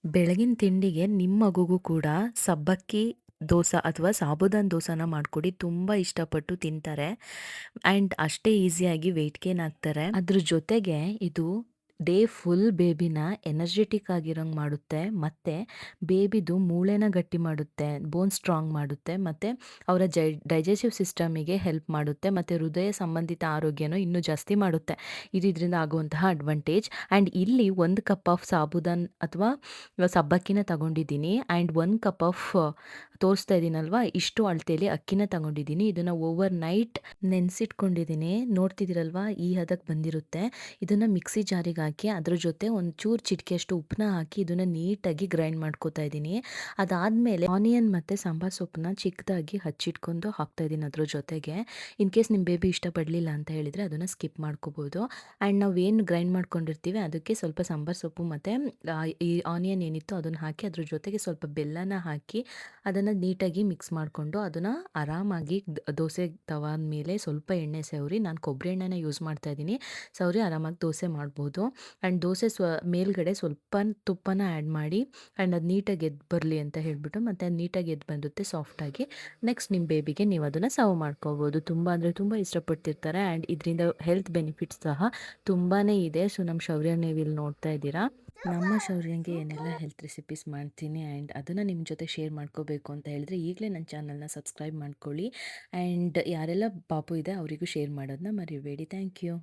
ಬೆಳಗಿನ ತಿಂಡಿಗೆ ನಿಮ್ಮ ಮಗುಗೂ ಕೂಡ ಸಬ್ಬಕ್ಕಿ ದೋಸೆ ಅಥವಾ ಸಾಬುದಾನ್ ದೋಸೆನ ಮಾಡಿಕೊಡಿ. ತುಂಬ ಇಷ್ಟಪಟ್ಟು ತಿಂತಾರೆ ಆ್ಯಂಡ್ ಅಷ್ಟೇ ಈಸಿಯಾಗಿ ವೆಯ್ಟ್ ಗೇನ್ ಆಗ್ತಾರೆ. ಅದ್ರ ಜೊತೆಗೆ ಇದು ಡೇ ಫುಲ್ ಬೇಬಿನ ಎನರ್ಜೆಟಿಕ್ ಆಗಿರೋಂಗೆ ಮಾಡುತ್ತೆ, ಮತ್ತು ಬೇಬಿದು ಮೂಳೆನ ಗಟ್ಟಿ ಮಾಡುತ್ತೆ, ಬೋನ್ ಸ್ಟ್ರಾಂಗ್ ಮಾಡುತ್ತೆ, ಮತ್ತು ಅವರ ಡೈಜೆಸ್ಟಿವ್ ಸಿಸ್ಟಮಿಗೆ ಹೆಲ್ಪ್ ಮಾಡುತ್ತೆ, ಮತ್ತು ಹೃದಯ ಸಂಬಂಧಿತ ಆರೋಗ್ಯನೂ ಇನ್ನೂ ಜಾಸ್ತಿ ಮಾಡುತ್ತೆ. ಇದು ಇದರಿಂದ ಆಗುವಂತಹ ಅಡ್ವಾಂಟೇಜ್. ಆ್ಯಂಡ್ ಇಲ್ಲಿ 1 ಕಪ್ ಆಫ್ ಸಾಬುದಾನ್ ಅಥವಾ ಸಬ್ಬಕ್ಕಿನ ತಗೊಂಡಿದ್ದೀನಿ ಆ್ಯಂಡ್ 1 ಕಪ್ ಆಫ್ ತೋರಿಸ್ತಾ ಇದ್ದೀನಲ್ವಾ, ಇಷ್ಟು ಅಳತೆಯಲ್ಲಿ ಅಕ್ಕಿನ ತಗೊಂಡಿದ್ದೀನಿ. ಇದನ್ನು ಓವರ್ ನೈಟ್ ನೆನೆಸಿಟ್ಕೊಂಡಿದ್ದೀನಿ. ನೋಡ್ತಿದ್ದೀರಲ್ವಾ, ಈ ಹದಕ್ಕೆ ಬಂದಿರುತ್ತೆ. ಇದನ್ನು ಮಿಕ್ಸಿ ಜಾರಿಗೆ ಹಾಕಿ ಅದ್ರ ಜೊತೆ ಒಂಚೂರು ಚಿಟಿಕೆಯಷ್ಟು ಉಪ್ಪನ್ನ ಹಾಕಿ ಇದನ್ನು ನೀಟಾಗಿ ಗ್ರೈಂಡ್ ಮಾಡ್ಕೋತಾ ಇದ್ದೀನಿ. ಅದಾದಮೇಲೆ ಆನಿಯನ್ ಮತ್ತು ಸಾಂಬಾರು ಸೊಪ್ಪನ್ನ ಚಿಕ್ಕದಾಗಿ ಹಚ್ಚಿಟ್ಕೊಂಡು ಹಾಕ್ತಾ ಇದ್ದೀನಿ ಅದ್ರ ಜೊತೆಗೆ. ಇನ್ ಕೇಸ್ ನಿಮ್ಮ ಬೇಬಿ ಇಷ್ಟಪಡಲಿಲ್ಲ ಅಂತ ಹೇಳಿದರೆ ಅದನ್ನು ಸ್ಕಿಪ್ ಮಾಡ್ಕೋಬೋದು. ಆ್ಯಂಡ್ ನಾವೇನು ಗ್ರೈಂಡ್ ಮಾಡ್ಕೊಂಡಿರ್ತೀವಿ ಅದಕ್ಕೆ ಸ್ವಲ್ಪ ಸಾಂಬಾರು ಸೊಪ್ಪು ಮತ್ತು ಈ ಆನಿಯನ್ ಏನಿತ್ತು ಅದನ್ನು ಹಾಕಿ ಅದ್ರ ಜೊತೆಗೆ ಸ್ವಲ್ಪ ಬೆಲ್ಲನ ಹಾಕಿ ಅದನ್ನು ನೀಟಾಗಿ ಮಿಕ್ಸ್ ಮಾಡಿಕೊಂಡು ಅದನ್ನು ಆರಾಮಾಗಿ ದೋಸೆ ತವಾದ ಮೇಲೆ ಸ್ವಲ್ಪ ಎಣ್ಣೆ ಸವರಿ, ನಾನು ಕೊಬ್ಬರಿ ಎಣ್ಣೆನ ಯೂಸ್ ಮಾಡ್ತಾ ಇದ್ದೀನಿ, ಸವರಿ ಆರಾಮಾಗಿ ದೋಸೆ ಮಾಡ್ಬೋದು. ಆ್ಯಂಡ್ ದೋಸೆ ಮೇಲ್ಗಡೆ ಸ್ವಲ್ಪ ತುಪ್ಪನ ಆ್ಯಡ್ ಮಾಡಿ ಆ್ಯಂಡ್ ಅದು ನೀಟಾಗಿ ಎದ್ದು ಬರಲಿ ಅಂತ ಹೇಳಿಬಿಟ್ಟು, ಮತ್ತು ಅದು ನೀಟಾಗಿ ಎದ್ದು ಬಂದುತ್ತೆ ಸಾಫ್ಟಾಗಿ. ನೆಕ್ಸ್ಟ್ ನಿಮ್ಮ ಬೇಬಿಗೆ ನೀವು ಅದನ್ನು ಸರ್ವ್ ಮಾಡ್ಕೋಬೋದು. ತುಂಬ ಅಂದರೆ ತುಂಬ ಇಷ್ಟಪಡ್ತಿರ್ತಾರೆ ಆ್ಯಂಡ್ ಇದರಿಂದ ಹೆಲ್ತ್ ಬೆನಿಫಿಟ್ಸ್ ಸಹ ತುಂಬಾ ಇದೆ. ಸೊ ನಮ್ಮ ಶೌರ್ಯ ನೀವು ಇಲ್ಲಿ ನೋಡ್ತಾ ಇದ್ದೀರಾ. ನಮ್ಮ ಶೌರ್ಯಂಗೆ ಏನೆಲ್ಲ ಹೆಲ್ತ್ ರೆಸಿಪೀಸ್ ಮಾಡ್ತೀನಿ ಆ್ಯಂಡ್ ಅದನ್ನು ನಿಮ್ಮ ಜೊತೆ ಶೇರ್ ಮಾಡ್ಕೋಬೇಕು ಅಂತ ಹೇಳಿದ್ರೆ ಈಗಲೇ ನನ್ನ ಚಾನಲ್ನ ಸಬ್ಸ್ಕ್ರೈಬ್ ಮಾಡ್ಕೊಳ್ಳಿ. ಆ್ಯಂಡ್ ಯಾರೆಲ್ಲ ಪಾಪು ಇದೆ ಅವರಿಗೂ ಶೇರ್ ಮಾಡೋದನ್ನ ಮರಿಬೇಡಿ. Thank you.